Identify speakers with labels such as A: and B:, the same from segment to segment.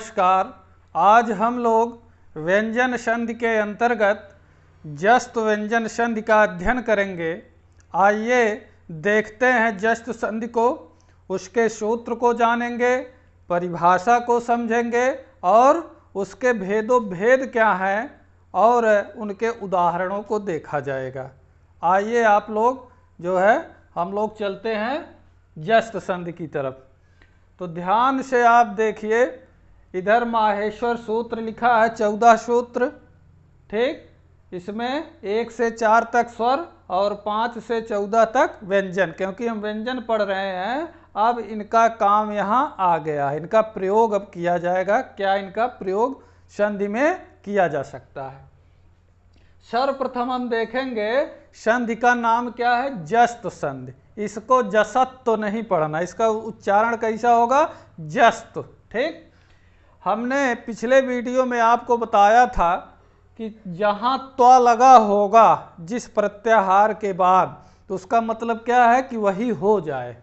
A: नमस्कार। आज हम लोग व्यंजन संधि के अंतर्गत जस्त व्यंजन संधि का अध्ययन करेंगे। आइए देखते हैं जस्त संधि को, उसके सूत्र को जानेंगे, परिभाषा को समझेंगे और उसके भेद क्या हैं और उनके उदाहरणों को देखा जाएगा। आइए आप लोग हम लोग चलते हैं जस्त संधि की तरफ। तो ध्यान से आप देखिए, इधर माहेश्वर सूत्र लिखा है, 14 सूत्र, ठीक। इसमें 1 से 4 तक स्वर और 5 से 14 तक व्यंजन, क्योंकि हम व्यंजन पढ़ रहे हैं। अब इनका काम यहाँ आ गया, इनका प्रयोग अब किया जाएगा। क्या इनका प्रयोग संधि में किया जा सकता है? सर्वप्रथम हम देखेंगे संधि का नाम क्या है, जस्त संधि। इसको जसत तो नहीं पढ़ना, इसका उच्चारण कैसा होगा, जस्त, ठीक। हमने पिछले वीडियो में आपको बताया था कि जहाँ त्वा लगा होगा जिस प्रत्याहार के बाद, तो उसका मतलब क्या है कि वही हो जाए।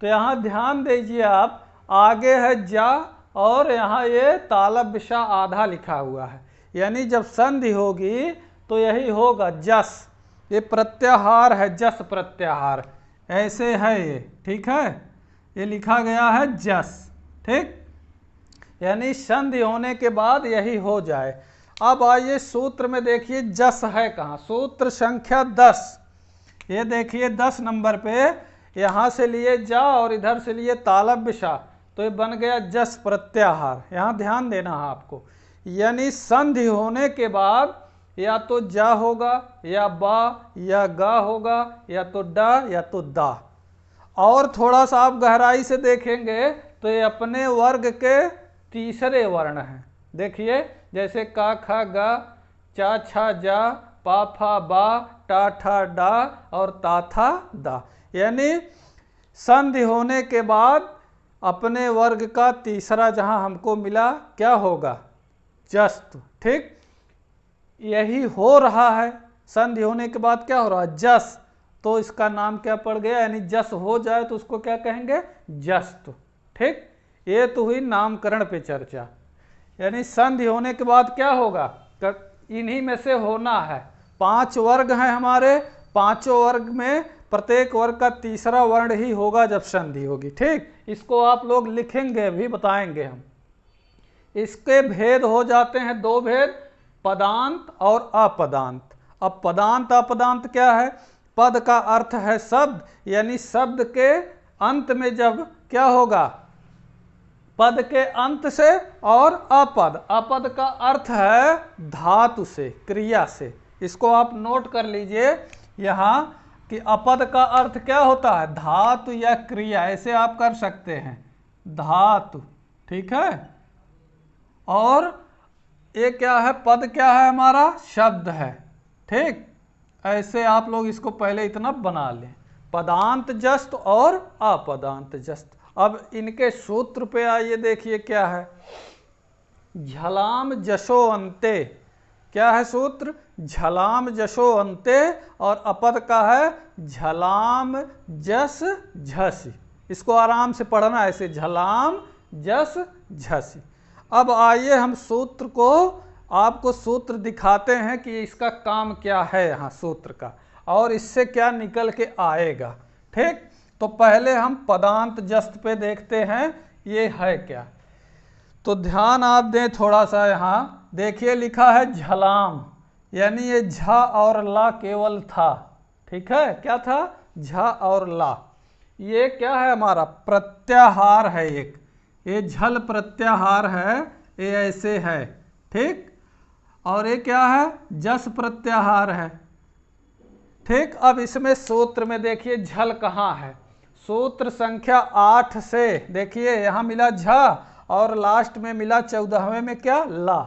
A: तो यहाँ ध्यान दीजिए आप, आगे है जा और यहाँ ये तालब विषा आधा लिखा हुआ है, यानी जब संधि होगी तो यही होगा जस। ये प्रत्याहार है, जस प्रत्याहार ऐसे है ये, ठीक है। ये लिखा गया है जस, ठीक, यानी संधि होने के बाद यही हो जाए। अब आइए सूत्र में देखिए जस है कहाँ, सूत्र संख्या 10। ये देखिए 10 नंबर पे यहाँ से लिए जा और इधर से लिए तालब विषा, तो ये बन गया जस प्रत्याहार। यहाँ ध्यान देना है आपको, यानी संधि होने के बाद या तो जा होगा या बा या गा होगा या तो डा या तो दा। और थोड़ा सा आप गहराई से देखेंगे तो ये अपने वर्ग के तीसरे वर्ण हैं। देखिए जैसे का खा गा, चा छा जा, पा फा बा, टा ठा डा और ता था दा। यानी संधि होने के बाद अपने वर्ग का तीसरा जहां हमको मिला क्या होगा, जस्त, ठीक। यही हो रहा है, संधि होने के बाद क्या हो रहा है, जस। तो इसका नाम क्या पड़ गया, यानी जस हो जाए तो उसको क्या कहेंगे, जस्त, ठीक। ये तो हुई नामकरण पे चर्चा। यानी संधि होने के बाद क्या होगा, इन्हीं में से होना है। 5 वर्ग हैं हमारे, पांचों वर्ग में प्रत्येक वर्ग का तीसरा वर्ण ही होगा जब संधि होगी, ठीक। इसको आप लोग लिखेंगे भी, बताएंगे हम। इसके भेद हो जाते हैं 2 भेद, पदांत और अपदांत। अब पदांत अपदांत क्या है, पद का अर्थ है शब्द, यानी शब्द के अंत में जब क्या होगा, पद के अंत से, और अपद, अपद का अर्थ है धातु से, क्रिया से। इसको आप नोट कर लीजिए यहाँ कि अपद का अर्थ क्या होता है, धातु या क्रिया, ऐसे आप कर सकते हैं, धातु, ठीक है। और ये क्या है, पद क्या है हमारा, शब्द है, ठीक। ऐसे आप लोग इसको पहले इतना बना लें, पदांत जस्त और अपदांत जस्त। अब इनके सूत्र पे आइए, देखिए क्या है, झलाम जशो अंते, क्या है सूत्र, झलाम जशो अंते, और अपद का है झलाम जस झसी। इसको आराम से पढ़ना ऐसे, झलाम जस झसी। अब आइए हम सूत्र को, आपको सूत्र दिखाते हैं कि इसका काम क्या है यहाँ सूत्र का, और इससे क्या निकल के आएगा, ठीक। तो पहले हम पदांत जस्त पे देखते हैं ये है क्या। तो ध्यान आप दें थोड़ा सा, यहाँ देखिए लिखा है झलाम, यानी ये झा और ला केवल था, ठीक है। क्या था, झा और ला। ये क्या है हमारा, प्रत्याहार है एक, ये झल प्रत्याहार है, ये ऐसे है, ठीक। और ये क्या है, जस प्रत्याहार है, ठीक। अब इसमें सूत्र में देखिए झल कहाँ है, सूत्र संख्या 8 से देखिए, यहाँ मिला झ और लास्ट में मिला 14वें में क्या, ला,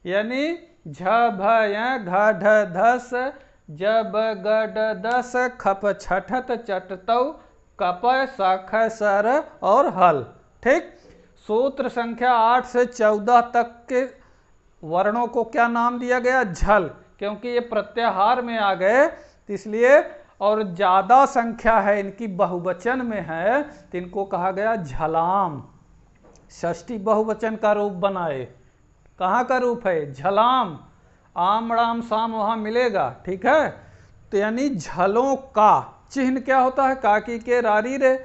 A: यानी झ भ य घ ढ धस, ज ब ग ड दस, खप छठत चटतौ, कप सख सर और हल, ठीक। सूत्र संख्या 8 से 14 तक के वर्णों को क्या नाम दिया गया, झल, क्योंकि ये प्रत्याहार में आ गए इसलिए, और ज्यादा संख्या है इनकी, बहुवचन में है, तो इनको कहा गया झलाम, षष्ठी बहुवचन का रूप बनाए। कहाँ का रूप है? झलाम, आम राम साम वहाँ मिलेगा, ठीक है। तो यानी झलों का चिन्ह क्या होता है? काकी के रारी रे,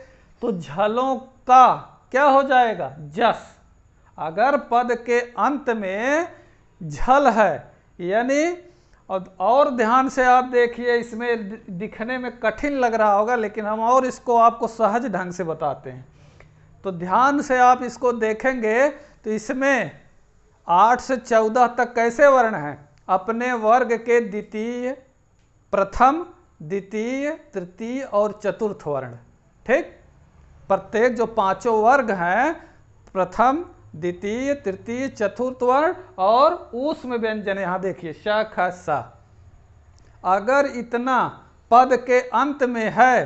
A: तो झलों का क्या हो जाएगा? जस। अगर पद के अंत में झल है, यानी और ध्यान से आप देखिए, इसमें दिखने में कठिन लग रहा होगा लेकिन हम और इसको आपको सहज ढंग से बताते हैं। तो ध्यान से आप इसको देखेंगे तो इसमें 8 से 14 तक कैसे वर्ण हैं? अपने वर्ग के द्वितीय, प्रथम, द्वितीय, तृतीय और चतुर्थ वर्ण, ठीक। प्रत्येक जो 5 वर्ग हैं, प्रथम, द्वितीय, तृतीय, चतुर्थ वर्ण और ऊष्म व्यंजन, यहाँ देखिए श ख स। अगर इतना पद के अंत में है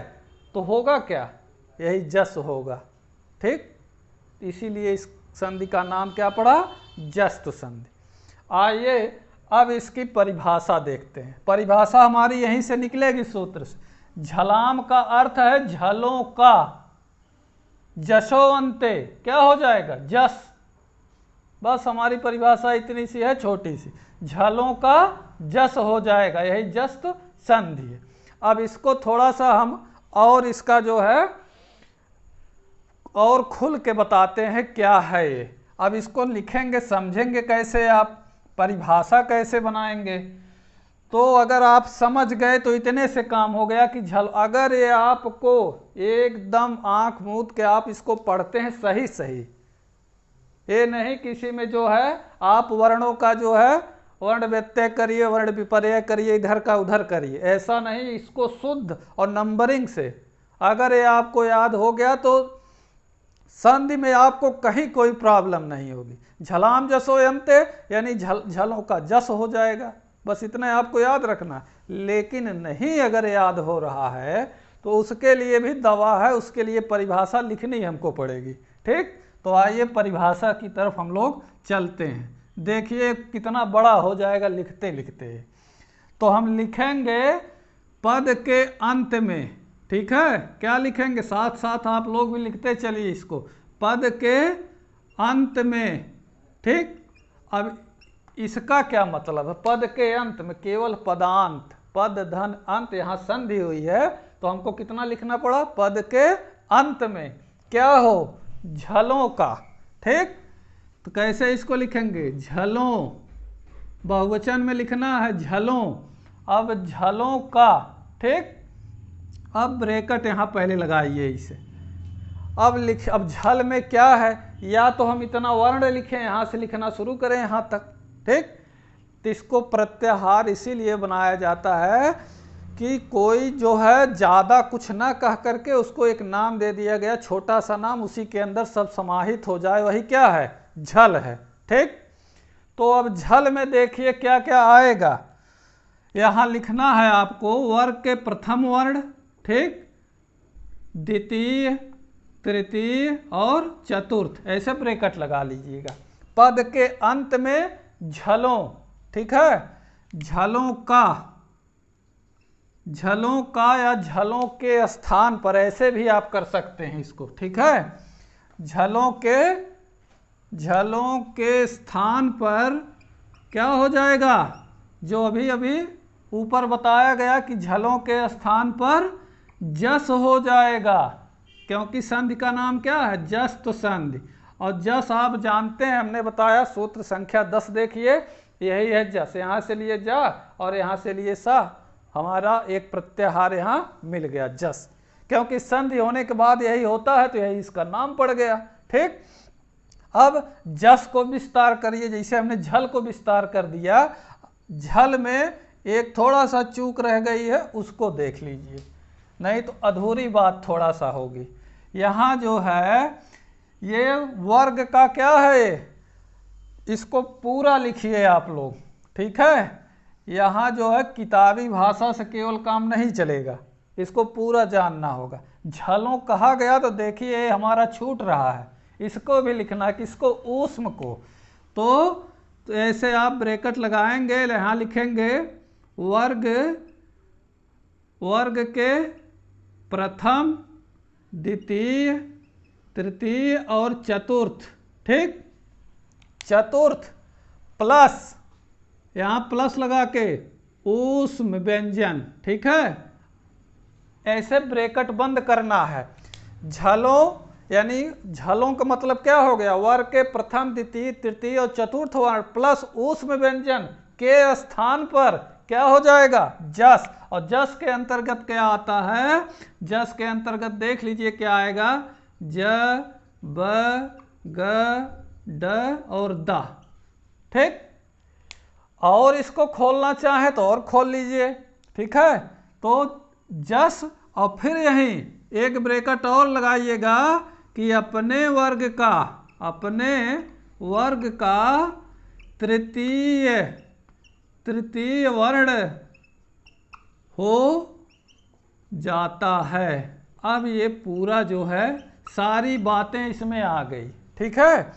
A: तो होगा क्या? यही जस होगा, ठीक। इसीलिए इस संधि का नाम क्या पड़ा? जस्त संधि। आइए अब इसकी परिभाषा देखते हैं। परिभाषा हमारी यहीं से निकलेगी सूत्र से। झलाम का अर्थ है झलों का, जशोवंते क्या हो जाएगा? जस। बस हमारी परिभाषा इतनी सी है, छोटी सी। झलों का जस हो जाएगा, यही जस्त संधि है। अब इसको थोड़ा सा हम और इसका जो है और खुल के बताते हैं क्या है ये। अब इसको लिखेंगे, समझेंगे कैसे, आप परिभाषा कैसे बनाएंगे। तो अगर आप समझ गए तो इतने से काम हो गया कि अगर ये आपको एकदम आंख मूंद के आप इसको पढ़ते हैं सही सही, ये नहीं किसी में जो है आप वर्णों का जो है वर्ण व्यत्यय करिए, वर्ण विपर्यय करिए, इधर का उधर करिए, ऐसा नहीं। इसको शुद्ध और नंबरिंग से अगर ये आपको याद हो गया तो संधि में आपको कहीं कोई प्रॉब्लम नहीं होगी। झलाम जसोयंते यानी झलों का जस हो जाएगा, बस इतना आपको याद रखना। लेकिन नहीं अगर याद हो रहा है तो उसके लिए भी दवा है, उसके लिए परिभाषा लिखनी हमको पड़ेगी, ठीक। तो आइए परिभाषा की तरफ हम लोग चलते हैं। देखिए कितना बड़ा हो जाएगा लिखते लिखते। तो हम लिखेंगे पद के अंत में, ठीक है। क्या लिखेंगे? साथ साथ आप लोग भी लिखते चलिए इसको, पद के अंत में, ठीक। अब इसका क्या मतलब है? पद के अंत में केवल पदांत, पद धन अंत, यहाँ संधि हुई है तो हमको कितना लिखना पड़ा? पद के अंत में क्या हो? झलों का, ठीक। तो कैसे इसको लिखेंगे? झलों, बहुवचन में लिखना है झलों। अब झलों का, ठीक। अब ब्रैकेट यहाँ पहले लगाइए इसे। अब झल में क्या है? या तो हम इतना वर्ण लिखें, यहाँ से लिखना शुरू करें यहाँ तक, ठीक। तो इसको प्रत्याहार इसीलिए बनाया जाता है कि कोई जो है ज़्यादा कुछ ना कह करके उसको एक नाम दे दिया गया, छोटा सा नाम, उसी के अंदर सब समाहित हो जाए, वही क्या है? झल है, ठीक। तो अब झल में देखिए क्या क्या आएगा। यहाँ लिखना है आपको वर्ग के प्रथम वर्ण, ठीक, द्वितीय, तृतीय और चतुर्थ, ऐसे ब्रैकेट लगा लीजिएगा। पद के अंत में झलों, ठीक है। झलों का या झलों के स्थान पर, ऐसे भी आप कर सकते हैं इसको, ठीक है। झलों के स्थान पर क्या हो जाएगा? जो अभी अभी ऊपर बताया गया कि झलों के स्थान पर जस हो जाएगा, क्योंकि संधि का नाम क्या है? जस्त संधि। और जस आप जानते हैं, हमने बताया सूत्र संख्या 10 देखिए, यही है जस। यहाँ से लिए जा और यहाँ से लिए सा, हमारा एक प्रत्याहार यहाँ मिल गया जस, क्योंकि संधि होने के बाद यही होता है तो यही इसका नाम पड़ गया, ठीक। अब जस को विस्तार करिए, जैसे हमने झल को विस्तार कर दिया। झल में एक थोड़ा सा चूक रह गई है, उसको देख लीजिए, नहीं तो अधूरी बात थोड़ा सा होगी। यहाँ जो है ये वर्ग का क्या है, इसको पूरा लिखिए आप लोग, ठीक है। यहाँ जो है किताबी भाषा से केवल काम नहीं चलेगा, इसको पूरा जानना होगा। झलों कहा गया तो देखिए हमारा छूट रहा है, इसको भी लिखना, किसको? ऊष्म को। तो ऐसे आप ब्रैकेट लगाएंगे, यहाँ लिखेंगे वर्ग के प्रथम, द्वितीय, तृतीय और चतुर्थ, ठीक। चतुर्थ प्लस, यहाँ प्लस लगा के ऊष्म व्यंजन, ठीक है, ऐसे ब्रैकेट बंद करना है। झलों यानी झलों का मतलब क्या हो गया, वर्ग के प्रथम द्वितीय तृतीय और चतुर्थ वर्ण प्लस ऊष्म व्यंजन के स्थान पर क्या हो जाएगा, जस। और जस के अंतर्गत क्या आता है, जस के अंतर्गत देख लीजिए क्या आएगा, ज ब ग ड और द, ठीक। और इसको खोलना चाहे तो और खोल लीजिए, ठीक है। तो जस और फिर यहीं एक ब्रैकेट और लगाइएगा कि अपने वर्ग का तृतीय वर्ण हो जाता है। अब ये पूरा जो है सारी बातें इसमें आ गई, ठीक है।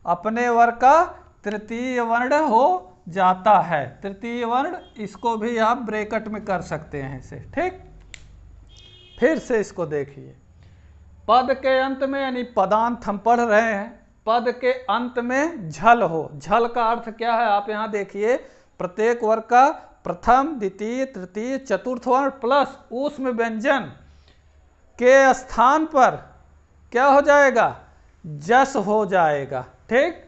A: अपने वर्ग का तृतीय वर्ण हो जाता है, तृतीय वर्ण, इसको भी आप ब्रैकेट में कर सकते हैं इसे, ठीक। फिर से इसको देखिए, पद के अंत में यानी पदांत हम पढ़ रहे हैं, पद के अंत में झल हो। झल का अर्थ क्या है, आप यहाँ देखिए, प्रत्येक वर्ग का प्रथम द्वितीय तृतीय चतुर्थ वर्ण प्लस ऊष्म व्यंजन के स्थान पर क्या हो जाएगा, जस हो जाएगा, ठीक।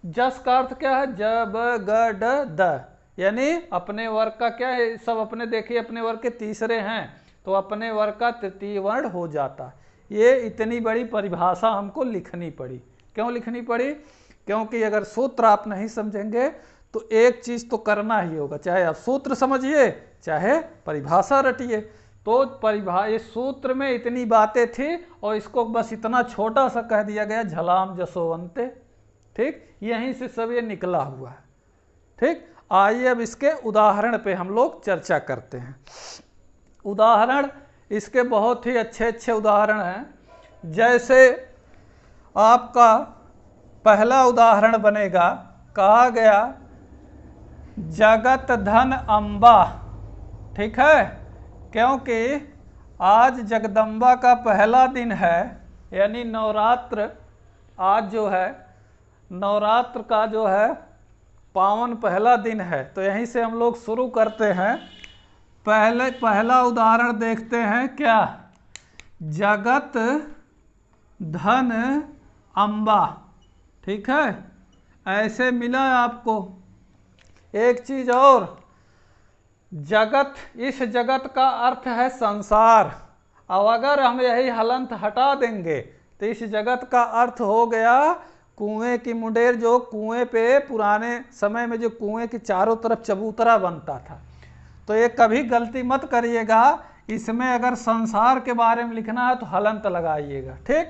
A: जस का अर्थ क्या है, ज ब ग ड द, यानी अपने वर्ग का क्या है, सब अपने देखिए अपने वर्ग के तीसरे हैं तो अपने वर्ग का तृतीय वर्ण हो जाता। ये इतनी बड़ी परिभाषा हमको लिखनी पड़ी। क्यों लिखनी पड़ी, क्योंकि अगर सूत्र आप नहीं समझेंगे तो एक चीज तो करना ही होगा, चाहे आप सूत्र समझिए चाहे परिभाषा रटिए। तो ये सूत्र में इतनी बातें थी और इसको बस इतना छोटा सा कह दिया गया, झलाम जसोवंते, ठीक। यहीं से सब ये निकला हुआ है, ठीक। आइए अब इसके उदाहरण पे हम लोग चर्चा करते हैं। उदाहरण इसके बहुत ही अच्छे अच्छे उदाहरण हैं। जैसे आपका पहला उदाहरण बनेगा, कहा गया जगत धन अम्बा, ठीक है, क्योंकि आज जगदम्बा का पहला दिन है, यानी नवरात्र, आज जो है नवरात्र का जो है पावन पहला दिन है। तो यहीं से हम लोग शुरू करते हैं। पहला उदाहरण देखते हैं, क्या, जगत धन अम्बा, ठीक है, ऐसे मिला आपको। एक चीज और, जगत, इस जगत का अर्थ है संसार। अब अगर हम यही हलंत हटा देंगे तो इस जगत का अर्थ हो गया कुएं की मुंडेर, जो कुएं पे पुराने समय में जो कुएं के चारों तरफ चबूतरा बनता था। तो ये कभी गलती मत करिएगा, इसमें अगर संसार के बारे में लिखना है तो हलंत लगाइएगा, ठीक।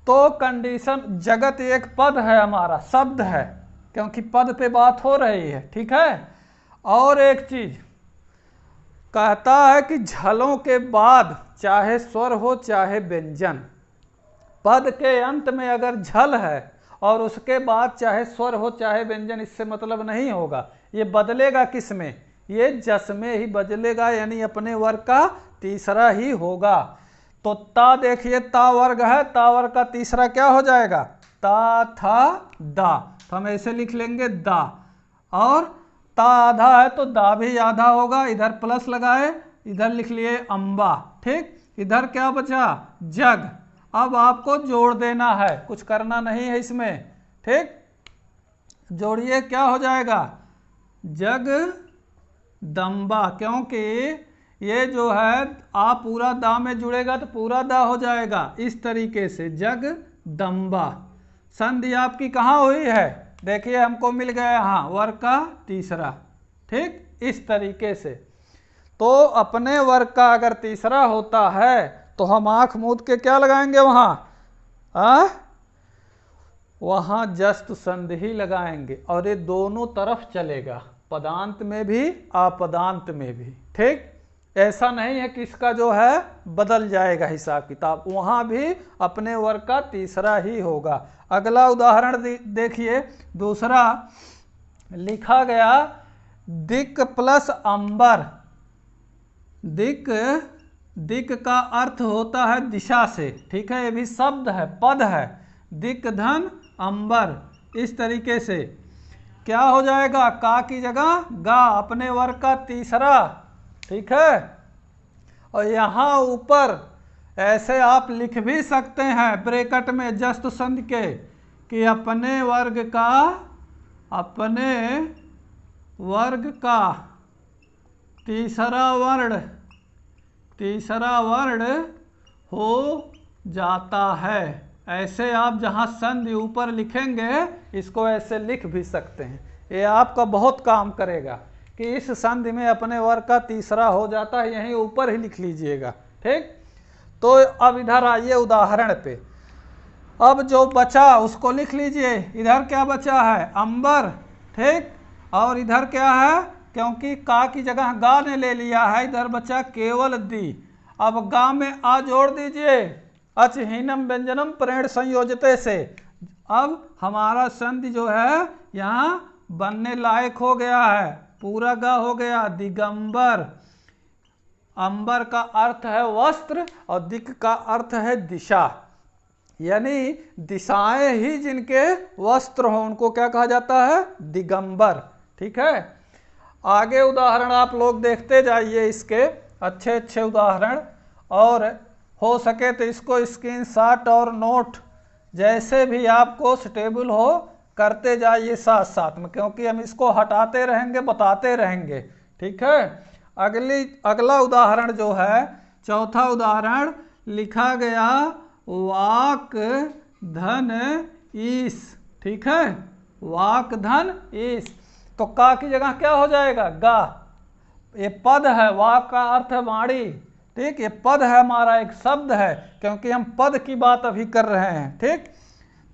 A: तो कंडीशन, जगत एक पद है, हमारा शब्द है, क्योंकि पद पे बात हो रही है, ठीक है। और एक चीज कहता है कि झलों के बाद चाहे स्वर हो चाहे व्यंजन, पद के अंत में अगर झल है और उसके बाद चाहे स्वर हो चाहे व्यंजन, इससे मतलब नहीं होगा। ये बदलेगा किस में, ये जस में ही बदलेगा, यानी अपने वर्ग का तीसरा ही होगा। तो ता देखिए, ता वर्ग है, ता वर्ग का तीसरा क्या हो जाएगा, ता था दा, तो हम ऐसे लिख लेंगे दा। और ता आधा है तो दा भी आधा होगा, इधर प्लस लगाए, इधर लिख लिए अम्बा, ठीक। इधर क्या बचा, जग। अब आपको जोड़ देना है, कुछ करना नहीं है इसमें, ठीक। जोड़िए, क्या हो जाएगा, जग दम्बा, क्योंकि ये जो है आ पूरा दा में जुड़ेगा तो पूरा दा हो जाएगा, इस तरीके से जग दम्बा। संधि आपकी कहाँ हुई है, देखिए हमको मिल गया यहाँ वर्ग का तीसरा, ठीक, इस तरीके से। तो अपने वर्ग का अगर तीसरा होता है तो हम आंख मूंद के क्या लगाएंगे वहाँ जस्त संधि लगाएंगे, और ये दोनों तरफ चलेगा, पदांत में भी अपदांत में भी, ठीक। ऐसा नहीं है कि इसका जो है बदल जाएगा हिसाब किताब, वहाँ भी अपने वर्ग का तीसरा ही होगा। अगला उदाहरण देखिए, दूसरा लिखा गया दिक प्लस अंबर। दिक का अर्थ होता है दिशा से, ठीक है, ये भी शब्द है, पद है। दिक धन अंबर, इस तरीके से क्या हो जाएगा, का की जगह गा, अपने वर्ग का तीसरा, ठीक है। और यहाँ ऊपर ऐसे आप लिख भी सकते हैं ब्रैकेट में जस्त संधि के कि अपने वर्ग का तीसरा वर्ण हो जाता है। ऐसे आप जहाँ संधि ऊपर लिखेंगे इसको ऐसे लिख भी सकते हैं, ये आपका बहुत काम करेगा कि इस संधि में अपने वर्ग का तीसरा हो जाता है, यहीं ऊपर ही लिख लीजिएगा, ठीक। तो अब इधर आइए उदाहरण पे, अब जो बचा उसको लिख लीजिए। इधर क्या बचा है, अंबर, ठीक, और इधर क्या है, क्योंकि का की जगह गा ने ले लिया है, इधर बचा केवल दी। अब गा में आ जोड़ दीजिए, अच हीनम व्यंजनम प्रेण संयोजते से। अब हमारा संधि जो है यहाँ बनने लायक हो गया है, पूरा गा हो गया, दिगंबर। अंबर का अर्थ है वस्त्र और दिक का अर्थ है दिशा, यानी दिशाएं ही जिनके वस्त्र हो उनको क्या कहा जाता है, दिगंबर, ठीक है। आगे उदाहरण आप लोग देखते जाइए इसके अच्छे अच्छे उदाहरण, और हो सके तो इसको स्क्रीनशॉट और नोट जैसे भी आपको सुटेबल हो करते जाइए साथ साथ में, क्योंकि हम इसको हटाते रहेंगे, बताते रहेंगे, ठीक है। अगला उदाहरण जो है, चौथा उदाहरण लिखा गया वाक धन ईस, ठीक है, वाक धन ईस। तो का की जगह क्या हो जाएगा, गा। ये पद है, वाक का अर्थ है वाणी, ठीक, ये पद है, हमारा एक शब्द है, क्योंकि हम पद की बात अभी कर रहे हैं, ठीक।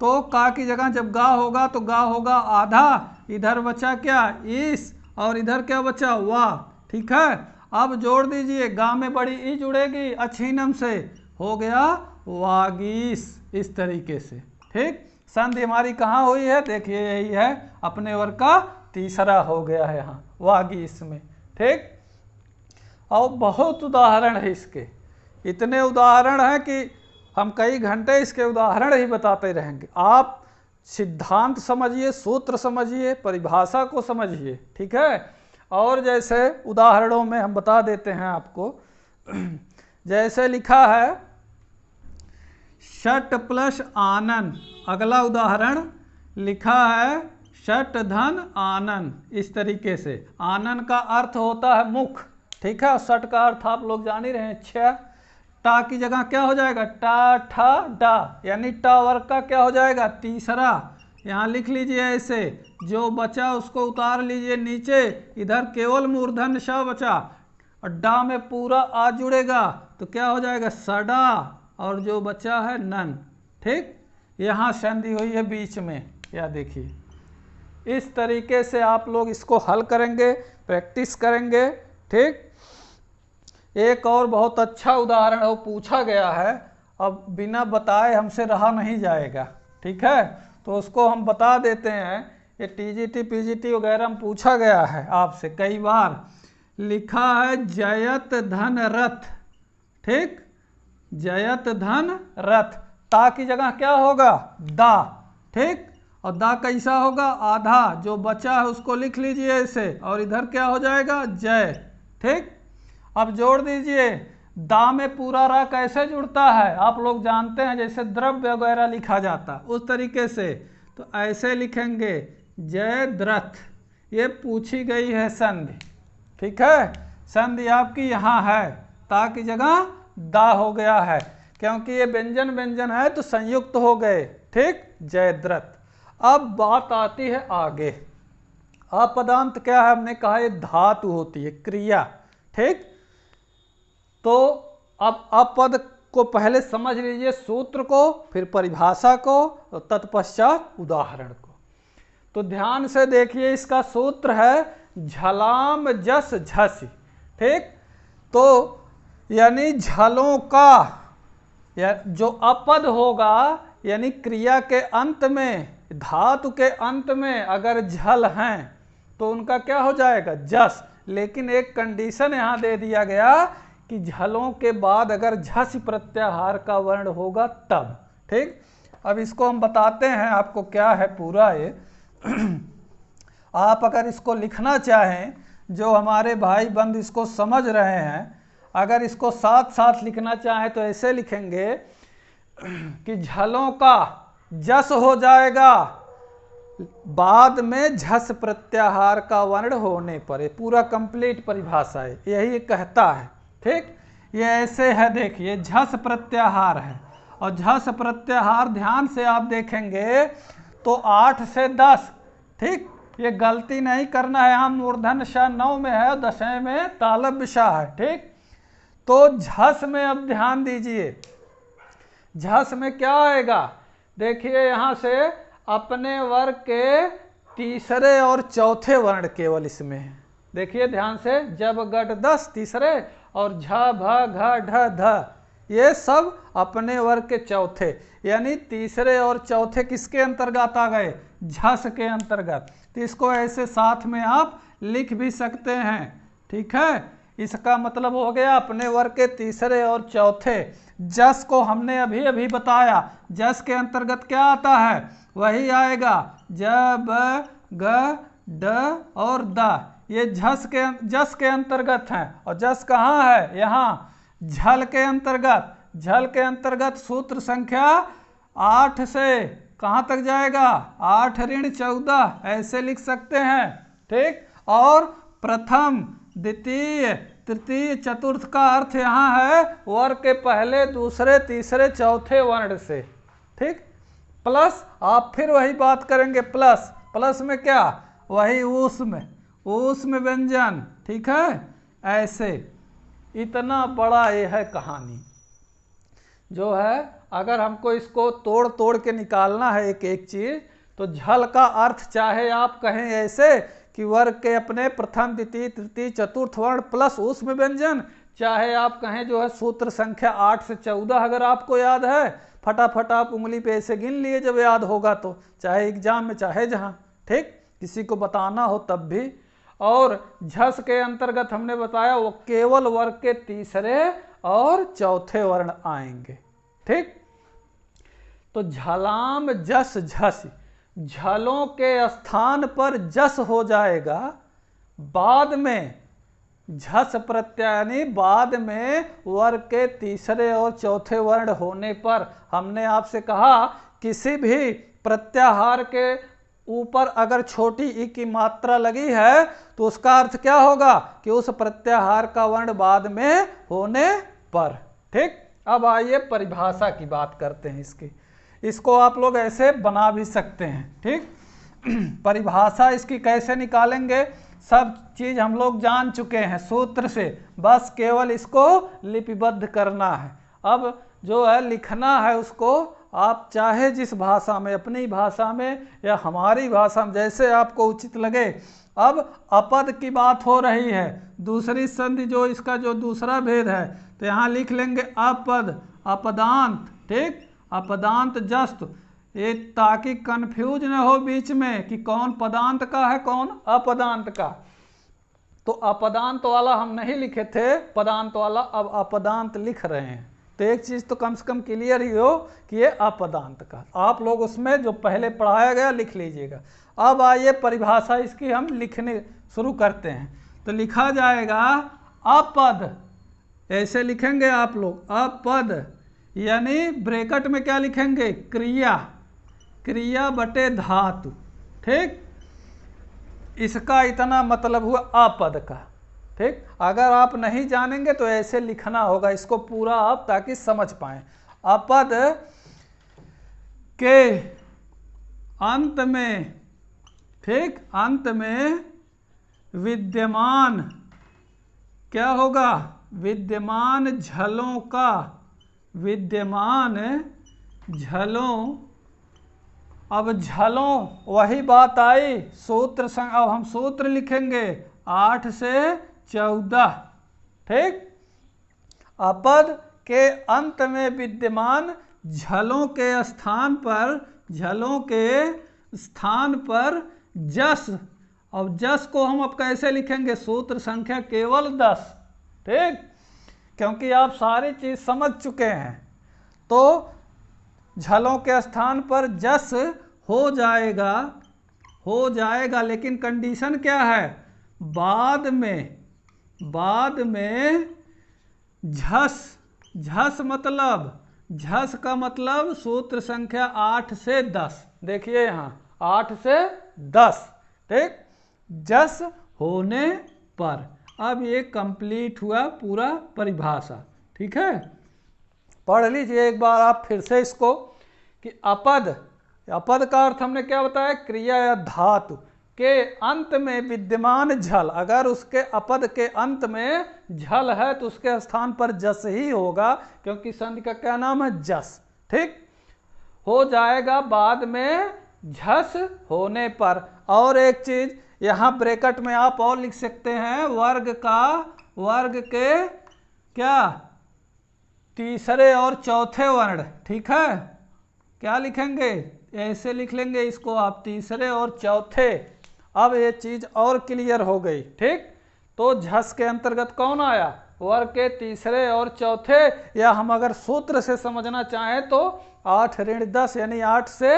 A: तो का की जगह जब गा होगा तो गा होगा आधा, इधर बचा क्या, ईस, और इधर क्या बचा, वाह, ठीक है। अब जोड़ दीजिए, गा में बड़ी ई जुड़ेगी अछीनम से, हो गया वागीस, इस तरीके से, ठीक। संधि हमारी कहाँ हुई है, देखिए यही है, अपने वर्ग का तीसरा हो गया है यहाँ वागीस में, ठीक। और बहुत उदाहरण है इसके, इतने उदाहरण हैं कि हम कई घंटे इसके उदाहरण ही बताते रहेंगे। आप सिद्धांत समझिए, सूत्र समझिए, परिभाषा को समझिए, ठीक है। और जैसे उदाहरणों में हम बता देते हैं आपको, जैसे लिखा है षट प्लस आनन, अगला उदाहरण लिखा है षट धन आनन, इस तरीके से। आनन का अर्थ होता है मुख, ठीक है, षट का अर्थ आप लोग जान ही रहे हैं, छह। टा की जगह क्या हो जाएगा, टा ठा डा, यानी टा वर्ग का क्या हो जाएगा, तीसरा। यहाँ लिख लीजिए ऐसे, जो बचा उसको उतार लीजिए नीचे, इधर केवल मूर्धन्य श बचा, और डा में पूरा आ जुड़ेगा तो क्या हो जाएगा, सडा, और जो बचा है नन, ठीक। यहाँ संधि हुई है बीच में, या देखिए इस तरीके से आप लोग इसको हल करेंगे, प्रैक्टिस करेंगे, ठीक। एक और बहुत अच्छा उदाहरण है, वो पूछा गया है, अब बिना बताए हमसे रहा नहीं जाएगा, ठीक है, तो उसको हम बता देते हैं। ये टीजीटी पीजीटी वगैरह में पूछा गया है आपसे कई बार। लिखा है जयत धन रथ, ठीक, जयत धन रथ, ता की जगह क्या होगा, दा, ठीक, और दा कैसा होगा, आधा, जो बचा है उसको लिख लीजिए ऐसे, और इधर क्या हो जाएगा, जय, ठीक। अब जोड़ दीजिए, दा में पूरा रा कैसे जुड़ता है आप लोग जानते हैं, जैसे द्रव्य वगैरह लिखा जाता उस तरीके से, तो ऐसे लिखेंगे जय द्रथ। ये पूछी गई है संधि, ठीक है, संधि आपकी यहाँ है, ता की जगह दा हो गया है, क्योंकि ये व्यंजन व्यंजन है तो संयुक्त हो गए, ठीक, जयद्रथ। अब बात आती है आगे, अपदांत क्या है, हमने कहा ये धातु होती है, क्रिया, ठीक। तो अब अपद को पहले समझ लीजिए, सूत्र को, फिर परिभाषा को, और तत्पश्चात उदाहरण को। तो ध्यान से देखिए, इसका सूत्र है झलाम जस झस, ठीक। तो यानी झलों का, या जो अपद होगा, यानी क्रिया के अंत में, धातु के अंत में अगर झल हैं तो उनका क्या हो जाएगा, जस। लेकिन एक कंडीशन यहाँ दे दिया गया कि झलों के बाद अगर झस प्रत्याहार का वर्ण होगा तब, ठीक। अब इसको हम बताते हैं आपको क्या है पूरा ये। आप अगर इसको लिखना चाहें, जो हमारे भाई बंद इसको समझ रहे हैं, अगर इसको साथ साथ लिखना चाहें तो ऐसे लिखेंगे कि झलों का जस हो जाएगा बाद में झस प्रत्याहार का वर्ण होने पर। ये पूरा कंप्लीट परिभाषा है, यही कहता है। ठीक, ये ऐसे है, देखिए झस प्रत्याहार है, और झस प्रत्याहार ध्यान से आप देखेंगे तो 8 से 10। ठीक, ये गलती नहीं करना है, हम मूर्धन्य श 9 में है, 10वें में तालव्य श है। ठीक, तो झस में अब ध्यान दीजिए, झस में क्या आएगा, देखिए यहाँ से अपने वर्ग के तीसरे और चौथे वर्ण केवल इसमें है। देखिए ध्यान से, जब गट 10 तीसरे और झ भ घ ढ ध ये सब अपने वर्ग के चौथे, यानी तीसरे और चौथे किसके अंतर्गत आ गए, झस के अंतर्गत। तो इसको ऐसे साथ में आप लिख भी सकते हैं। ठीक है, इसका मतलब हो गया अपने वर्ग के तीसरे और चौथे। जस को हमने अभी अभी बताया, जस के अंतर्गत क्या आता है, वही आएगा ज ब ग ड और द, ये जस के अंतर्गत हैं। और जस कहाँ है, यहाँ झल के अंतर्गत। झल के अंतर्गत सूत्र संख्या 8 से कहाँ तक जाएगा, 8 ऋण 14, ऐसे लिख सकते हैं। ठीक, और प्रथम द्वितीय तृतीय चतुर्थ का अर्थ यहाँ है वर्ग के पहले दूसरे तीसरे चौथे वर्ण से। ठीक, प्लस आप फिर वही बात करेंगे, प्लस प्लस में क्या, वही ऊष्म व्यंजन। ठीक है, ऐसे इतना बड़ा ये है कहानी जो है। अगर हमको इसको तोड़ तोड़ के निकालना है एक एक चीज, तो झल का अर्थ चाहे आप कहें ऐसे कि वर्ग के अपने प्रथम द्वितीय तृतीय चतुर्थ वर्ण प्लस ऊष्म व्यंजन, चाहे आप कहें जो है सूत्र संख्या 8 से 14, अगर आपको याद है फटाफट आप उंगली पे ऐसे गिन लिए जब याद होगा तो, चाहे एग्जाम में चाहे जहां। ठीक, किसी को बताना हो तब भी। और झस के अंतर्गत हमने बताया वो केवल वर्ग के तीसरे और चौथे वर्ण आएंगे। ठीक, तो झलाम जस झस, झलों के स्थान पर जस हो जाएगा बाद में झस प्रत्यय, यानी बाद में वर्ग के तीसरे और चौथे वर्ण होने पर। हमने आपसे कहा किसी भी प्रत्याहार के ऊपर अगर छोटी ई की मात्रा लगी है तो उसका अर्थ क्या होगा कि उस प्रत्याहार का वर्ण बाद में होने पर। ठीक, अब आइए परिभाषा की बात करते हैं इसकी। इसको आप लोग ऐसे बना भी सकते हैं। ठीक, परिभाषा इसकी कैसे निकालेंगे, सब चीज हम लोग जान चुके हैं सूत्र से, बस केवल इसको लिपिबद्ध करना है। अब जो है लिखना है उसको आप चाहे जिस भाषा में, अपनी भाषा में या हमारी भाषा में, जैसे आपको उचित लगे। अब अपद की बात हो रही है, दूसरी संधि जो इसका जो दूसरा भेद है, तो यहाँ लिख लेंगे अपद, अपदांत। ठीक, अपदांत जस्त, ये ताकि कंफ्यूज न हो बीच में कि कौन पदांत का है कौन अपदांत का। तो अपदांत वाला हम नहीं लिखे थे, पदांत वाला अब अपदांत लिख रहे हैं। तो एक चीज तो कम से कम क्लियर ही हो कि ये अपदांत का, आप लोग उसमें जो पहले पढ़ाया गया लिख लीजिएगा। अब आइए परिभाषा इसकी हम लिखने शुरू करते हैं। तो लिखा जाएगा अपद, ऐसे लिखेंगे आप लोग, अपद यानी ब्रैकेट में क्या लिखेंगे, क्रिया, क्रिया बटे धातु। ठीक, इसका इतना मतलब हुआ अपद का। ठीक, अगर आप नहीं जानेंगे तो ऐसे लिखना होगा इसको पूरा आप, ताकि समझ पाएं। अपद के अंत में, ठीक, अंत में विद्यमान क्या होगा, विद्यमान झलों का, विद्यमान झलों। अब झलों वही बात आई सूत्र, अब हम सूत्र लिखेंगे 8 से 14। ठीक, अपद के अंत में विद्यमान झलों के स्थान पर, झलों के स्थान पर जस। अब जस को हम अब कैसे लिखेंगे, सूत्र संख्या केवल 10। ठीक, क्योंकि आप सारी चीज समझ चुके हैं। तो झलों के स्थान पर जस हो जाएगा, लेकिन कंडीशन क्या है, बाद में झस का मतलब सूत्र संख्या 8 से 10, देखिए यहाँ 8 से 10, ठीक, जस होने पर। अब ये कंप्लीट हुआ पूरा परिभाषा, ठीक है। पढ़ लीजिए एक बार आप फिर से इसको कि अपद का अर्थ हमने क्या बताया, क्रिया या धातु के अंत में विद्यमान झल, अगर उसके अपद के अंत में झल है तो उसके स्थान पर जस ही होगा, क्योंकि संधि का क्या नाम है, जस, ठीक। हो जाएगा बाद में झस होने पर। और एक चीज यहाँ ब्रैकेट में आप और लिख सकते हैं, वर्ग के क्या, तीसरे और चौथे वर्ण, ठीक है। क्या लिखेंगे, ऐसे लिख लेंगे इसको आप, तीसरे और चौथे। अब ये चीज और क्लियर हो गई, ठीक। तो झस के अंतर्गत कौन आया, वर्ग के तीसरे और चौथे, या हम अगर सूत्र से समझना चाहें तो 8 ऋण 10 यानी 8 से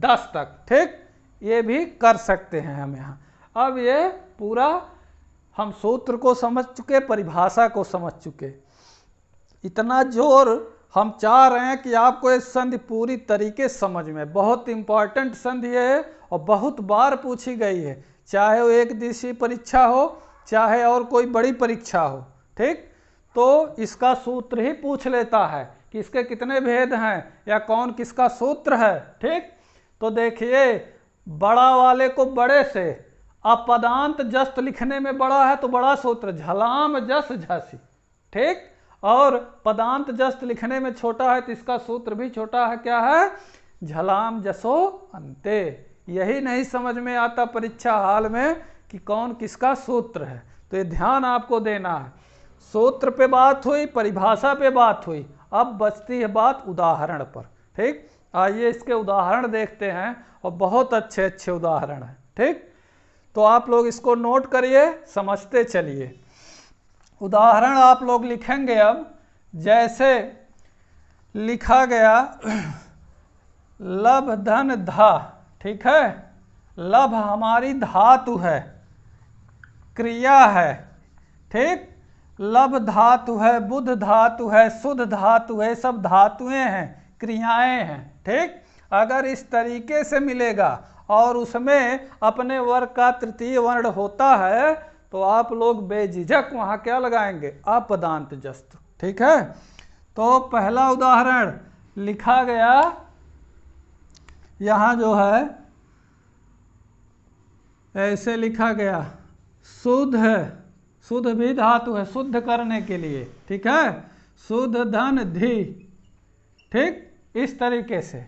A: 10 तक, ठीक, ये भी कर सकते हैं हम यहाँ। अब ये पूरा हम सूत्र को समझ चुके, परिभाषा को समझ चुके। इतना जोर हम चाह रहे हैं कि आपको ये संधि पूरी तरीके समझ में, बहुत इंपॉर्टेंट संधि है और बहुत बार पूछी गई है, चाहे वो एक दिवसीय परीक्षा हो चाहे और कोई बड़ी परीक्षा हो, ठीक। तो इसका सूत्र ही पूछ लेता है कि इसके कितने भेद हैं या कौन किसका सूत्र है, ठीक। तो देखिए बड़ा वाले को बड़े से, अपदांत जस्त लिखने में बड़ा है तो बड़ा सूत्र झलाम जस झसी, ठीक। और पदांत जस्त लिखने में छोटा है तो इसका सूत्र भी छोटा है, क्या है, झलाम जसो अंते। यही नहीं समझ में आता परीक्षा हाल में कि कौन किसका सूत्र है, तो ये ध्यान आपको देना है। सूत्र पे बात हुई, परिभाषा पे बात हुई, अब बचती है बात उदाहरण पर, ठीक। आइए इसके उदाहरण देखते हैं, और बहुत अच्छे अच्छे उदाहरण हैं, ठीक। तो आप लोग इसको नोट करिए, समझते चलिए। उदाहरण आप लोग लिखेंगे अब, जैसे लिखा गया लभ धन धा, ठीक है। लभ हमारी धातु है, क्रिया है, ठीक। लभ धातु है, बुध धातु है, शुद्ध धातु है, सब धातुएं हैं, क्रियाएं हैं, ठीक। अगर इस तरीके से मिलेगा और उसमें अपने वर्ग का तृतीय वर्ण होता है तो आप लोग बेझिझक वहां क्या लगाएंगे, अपदांत जस्त, ठीक है। तो पहला उदाहरण लिखा गया, यहां जो है ऐसे लिखा गया, शुद्ध है, शुद्ध भी धातु है, शुद्ध करने के लिए, ठीक है, शुद्ध धन धी, ठीक, इस तरीके से।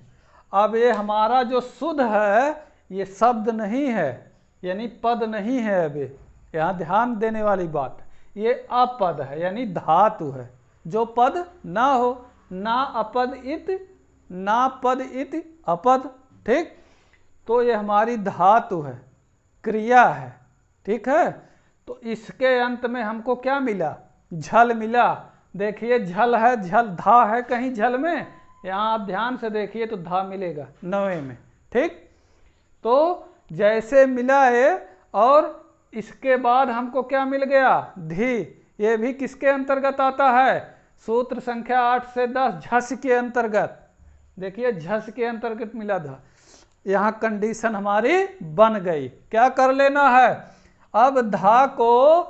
A: अब ये हमारा जो शुद्ध है ये शब्द नहीं है, यानी पद नहीं है, अभी यहाँ ध्यान देने वाली बात, ये अपद है, यानी धातु है, जो पद ना हो, ना अपद इत, ना पद इत अपद, ठीक। तो ये हमारी धातु है, क्रिया है, ठीक है। तो इसके अंत में हमको क्या मिला, झल मिला। देखिए झल है, झल धा है कहीं झल में, यहाँ आप ध्यान से देखिए तो धा मिलेगा 9वें में, ठीक। तो जैसे मिला है, और इसके बाद हमको क्या मिल गया, धी, ये भी किसके अंतर्गत आता है, सूत्र संख्या 8 से 10 झस के अंतर्गत। देखिए झस के अंतर्गत मिला था, यहाँ कंडीशन हमारी बन गई। क्या कर लेना है, अब धा को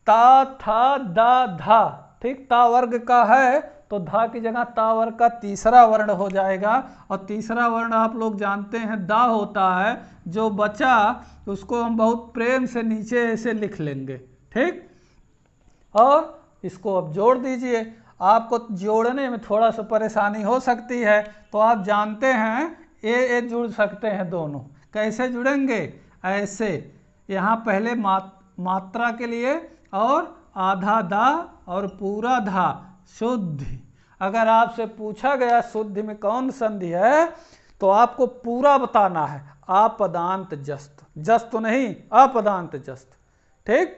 A: ता था दा धा, ठीक, ता वर्ग का है तो धा की जगह ता वर्ग का तीसरा वर्ण हो जाएगा, और तीसरा वर्ण आप लोग जानते हैं दा होता है, जो बचा उसको हम बहुत प्रेम से नीचे ऐसे लिख लेंगे, ठीक। और इसको अब जोड़ दीजिए। आपको जोड़ने में थोड़ा सा परेशानी हो सकती है, तो आप जानते हैं ए जुड़ सकते हैं दोनों। कैसे जुड़ेंगे, ऐसे, यहाँ पहले मात्रा के लिए और आधा दा और पूरा धा, शुद्धि। अगर आपसे पूछा गया शुद्धि में कौन संधि है तो आपको पूरा बताना है, अपदांत जस्त, जस्त तो नहीं, अपदांत जस्त, ठीक।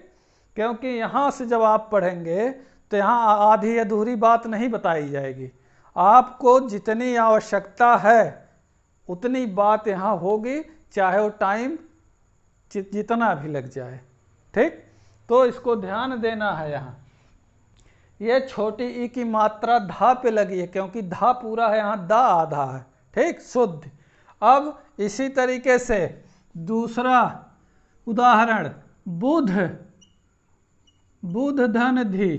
A: क्योंकि यहाँ से जब आप पढ़ेंगे तो यहाँ आधी अधूरी बात नहीं बताई जाएगी, आपको जितनी आवश्यकता है उतनी बात यहाँ होगी, चाहे वो टाइम जितना भी लग जाए। ठीक, तो इसको ध्यान देना है। यहाँ ये छोटी ई की मात्रा धा पे लगी है क्योंकि धा पूरा है, यहाँ दा आधा है। ठीक, शुद्ध। अब इसी तरीके से दूसरा उदाहरण, बुध, बुध धन धी।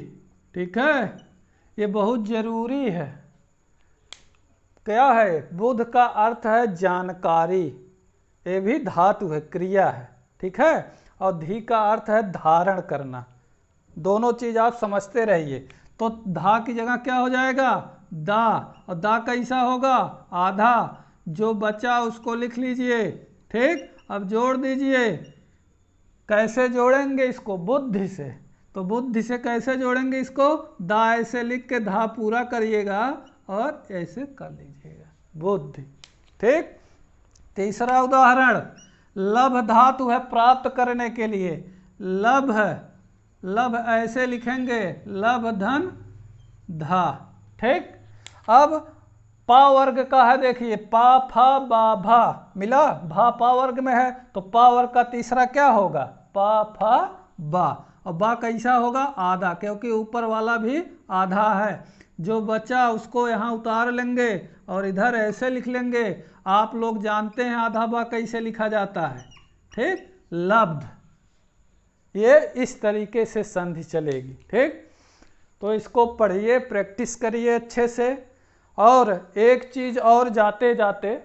A: ठीक है, ये बहुत जरूरी है। क्या है? बुध का अर्थ है जानकारी, ये भी धातु है, क्रिया है। ठीक है, और धी का अर्थ है धारण करना। दोनों चीज आप समझते रहिए। तो धा की जगह क्या हो जाएगा? दा, और दा कैसा होगा? आधा। जो बचा उसको लिख लीजिए। ठीक, अब जोड़ दीजिए। कैसे जोड़ेंगे इसको? बुद्धि से। तो बुद्धि से कैसे जोड़ेंगे इसको? दा ऐसे लिख के धा पूरा करिएगा और ऐसे कर लीजिएगा, बुद्धि। ठीक, तीसरा उदाहरण, लभ धातु है प्राप्त करने के लिए। लभ है, लभ ऐसे लिखेंगे, लभ धन धा। ठीक, अब पा वर्ग का है, देखिए पा फा बा भा मिला, भा पा वर्ग में है, तो पा वर्ग का तीसरा क्या होगा? पा फा बा। और बा कैसा होगा? आधा, क्योंकि ऊपर वाला भी आधा है। जो बचा उसको यहाँ उतार लेंगे और इधर ऐसे लिख लेंगे। आप लोग जानते हैं आधा बा कैसे लिखा जाता है। ठीक, लब्ध। ये इस तरीके से संधि चलेगी। ठीक, तो इसको पढ़िए, प्रैक्टिस करिए अच्छे से। और एक चीज और जाते जाते,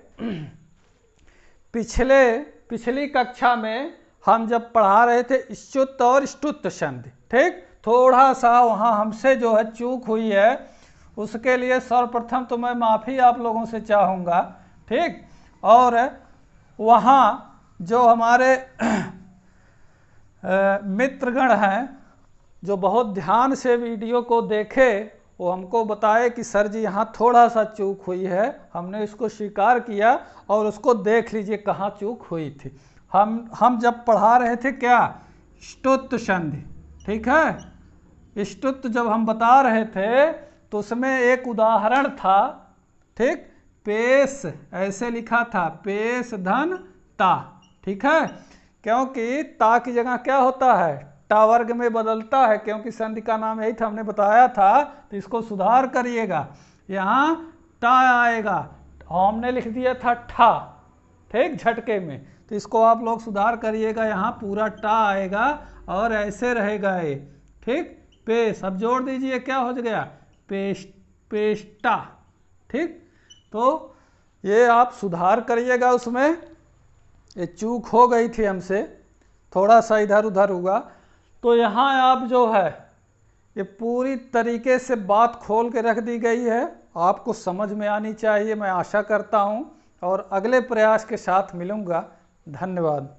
A: पिछली कक्षा में हम जब पढ़ा रहे थे स्तुत और स्तुत संधि। ठीक, थोड़ा सा वहाँ हमसे जो है चूक हुई है, उसके लिए सर्वप्रथम तो मैं माफ़ी आप लोगों से चाहूँगा। ठीक, और वहाँ जो हमारे मित्रगण हैं जो बहुत ध्यान से वीडियो को देखे, वो हमको बताए कि सर जी यहाँ थोड़ा सा चूक हुई है। हमने इसको स्वीकार किया और उसको देख लीजिए कहाँ चूक हुई थी। हम जब पढ़ा रहे थे क्या? स्तुत संधि। ठीक है, स्तुत जब हम बता रहे थे तो उसमें एक उदाहरण था। ठीक, पेश ऐसे लिखा था, पेश धन ता। ठीक है, क्योंकि ता की जगह क्या होता है? टा वर्ग में बदलता है, क्योंकि संधि का नाम यही था, हमने बताया था। तो इसको सुधार करिएगा, यहाँ टा आएगा, हमने लिख दिया था ठा। ठीक, झटके में। तो इसको आप लोग सुधार करिएगा, यहाँ पूरा टा आएगा और ऐसे रहेगा ये। ठीक, पेश। अब जोड़ दीजिए, क्या हो गया? पेश, पेष्टा। ठीक, तो ये आप सुधार करिएगा उसमें। ये चूक हो गई थी हमसे, थोड़ा सा इधर उधर हुआ। तो यहाँ आप जो है ये पूरी तरीके से बात खोल के रख दी गई है, आपको समझ में आनी चाहिए, मैं आशा करता हूँ। और अगले प्रयास के साथ मिलूँगा। धन्यवाद।